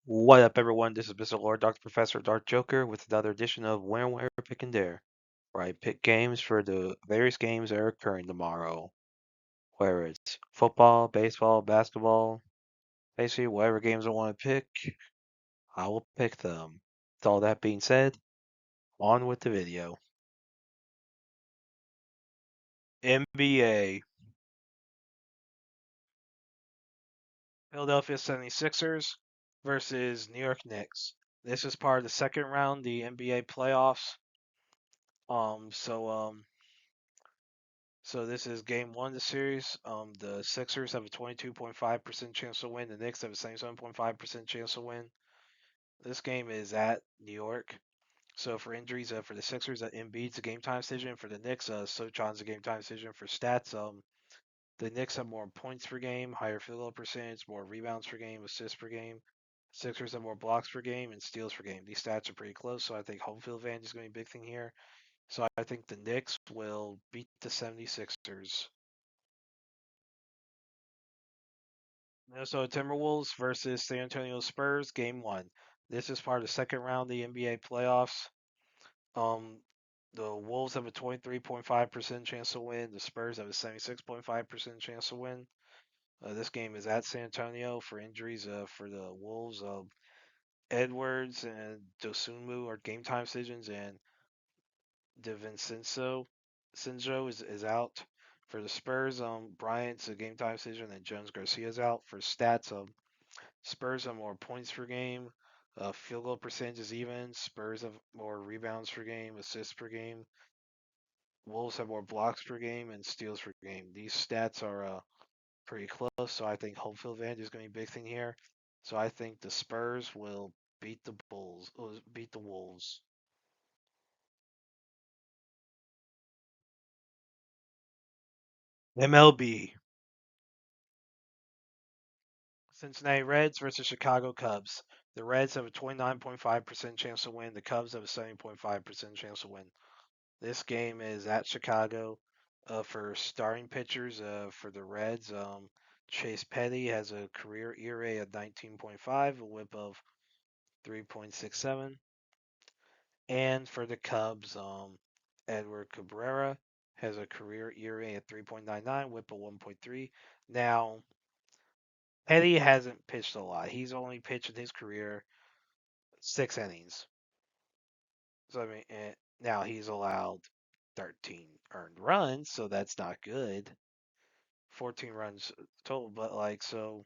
What up, everyone? This is Mr. Lord, Dr. Professor, Dark Joker, with another edition of Where, Pick, and Dare, where I pick games for the various games that are occurring tomorrow. Whether it's football, baseball, basketball, basically whatever games I want to pick, I will pick them. With all that being said, on with the video. NBA. Philadelphia 76ers versus New York Knicks. This is part of the second round, the NBA playoffs. Um, so um, So this is game one of the series. The Sixers have a 22.5% chance to win. The Knicks have a 77.5% chance to win. This game is at New York. So for injuries, for the Sixers, Embiid's a game time decision. For the Knicks, Sochan's a game time decision. For stats, the Knicks have more points per game, higher field goal percentage, more rebounds per game, assists per game. Sixers have more blocks per game and steals per game. These stats are pretty close, so I think home field advantage is going to be a big thing here. So I think the Knicks will beat the 76ers. Minnesota Timberwolves versus San Antonio Spurs, game one. This is part of the second round of the NBA playoffs. Um, the Wolves have a 23.5% chance to win. The Spurs have a 76.5% chance to win. This game is at San Antonio for injuries. For the Wolves, Edwards and Dosunmu are game time decisions, and DiVincenzo Sinjo is out. For the Spurs, Bryant's a game time decision, and Jones Garcia's out. For stats, Spurs have more points per game. Field goal percentage is even. Spurs have more rebounds per game, assists per game. Wolves have more blocks per game and steals per game. These stats are pretty close, so I think home field advantage is going to be a big thing here. So I think the Spurs will beat the Wolves. MLB. Cincinnati Reds versus Chicago Cubs. The Reds have a 29.5% chance to win. The Cubs have a 70.5% chance to win. This game is at Chicago. For starting pitchers, for the Reds, Chase Petty has a career ERA of 19.5, a WHIP of 3.67, and for the Cubs, Edward Cabrera has a career ERA of 3.99, WHIP of 1.3. Now, Petty hasn't pitched a lot. He's only pitched in his career 6 innings. So I mean, now he's allowed 13 earned runs, so that's not good. 14 runs total, but like so,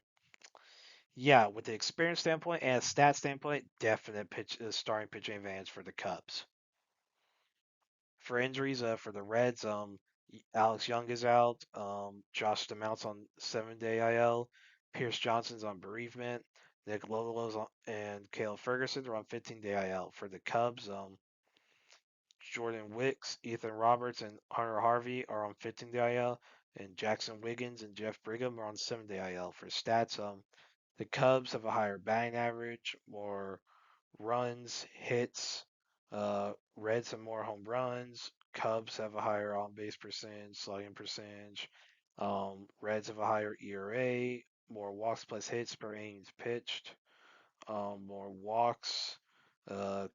yeah. With the experience standpoint and stat standpoint, definite starting pitching advantage for the Cubs. For injuries, for the Reds, Alex Young is out. Josh DeMont's on 7-day IL. Pierce Johnson's on bereavement. Nick Lolo's and Cale Ferguson are on 15-day IL. For the Cubs, Jordan Wicks, Ethan Roberts, and Hunter Harvey are on 15-day IL, and Jackson Wiggins and Jeff Brigham are on 7-day IL. For stats, the Cubs have a higher batting average, more runs, hits. Reds have more home runs. Cubs have a higher on base percentage, slugging percentage. Reds have a higher ERA, more walks plus hits per innings pitched, more walks.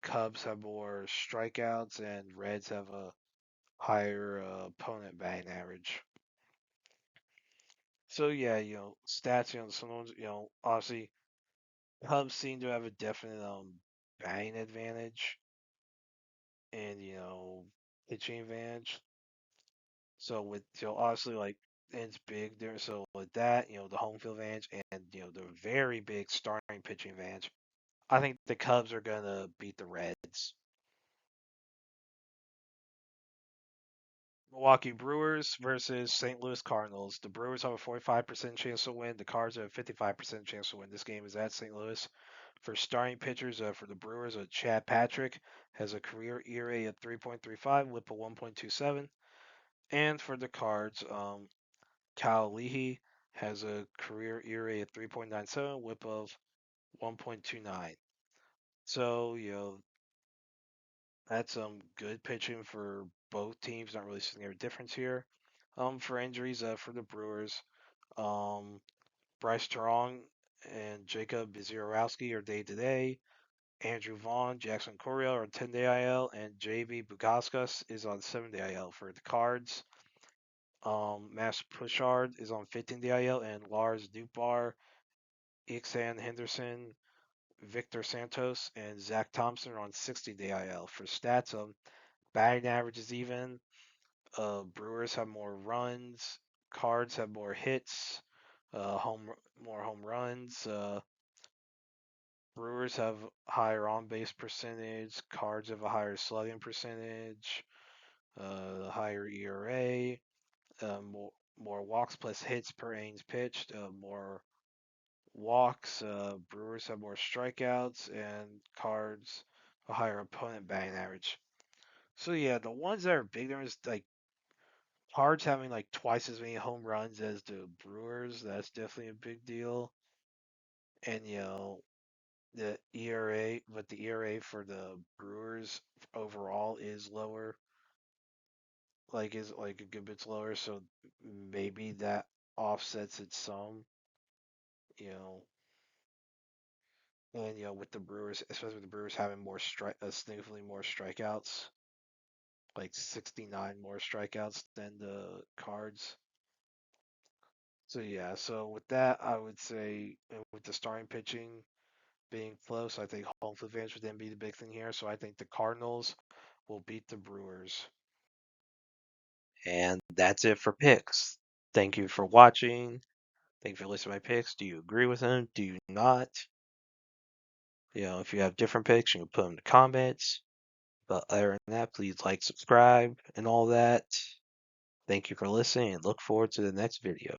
Cubs have more strikeouts, and Reds have a higher opponent batting average. So yeah, stats. Someone's obviously Cubs seem to have a definite batting advantage and pitching advantage. So with obviously like and it's big there. So with that, the home field advantage and the very big starting pitching advantage, I think the Cubs are gonna beat the Reds. Milwaukee Brewers versus St. Louis Cardinals. The Brewers have a 45% chance to win. The Cards have a 55% chance to win. This game is at St. Louis. For starting pitchers, for the Brewers, Chad Patrick has a career ERA of 3.35, WHIP of 1.27. And for the Cards, Kyle Leahy has a career ERA of 3.97, WHIP of 1.29. So, that's good pitching for both teams. Not really seeing a difference here. For injuries, for the Brewers, um, Bryce Strong and Jacob Bizierowski are day to day. Andrew Vaughn, Jackson Corio are 10-day IL, and JB Bukauskas is on 7-day IL for the Cards. Max Pushard is on 15-day IL, and Lars Dupar, Ixan Henderson, Victor Santos, and Zach Thompson are on 60-day IL. For stats, batting average is even. Brewers have more runs. Cards have more hits. More home runs. Brewers have higher on base percentage. Cards have a higher slugging percentage. Higher ERA. More walks plus hits per innings pitched. More walks. Brewers have more strikeouts, and Cards a higher opponent batting average. So yeah, the ones that are big there is like Cards having like twice as many home runs as the Brewers. That's definitely a big deal. And the ERA, but the ERA for the Brewers overall is lower. Like is like a good bit lower, so maybe that offsets it some. You know, and with the Brewers, especially with the Brewers having significantly more strikeouts, like 69 more strikeouts than the Cards. So yeah, so with that, I would say with the starting pitching being close, I think home field advantage would then be the big thing here. So I think the Cardinals will beat the Brewers. And that's it for picks. Thank you for watching. Thank you for listening to my picks. Do you agree with them? Do you not? If you have different picks, you can put them in the comments. But other than that, please like, subscribe, and all that. Thank you for listening, and look forward to the next video.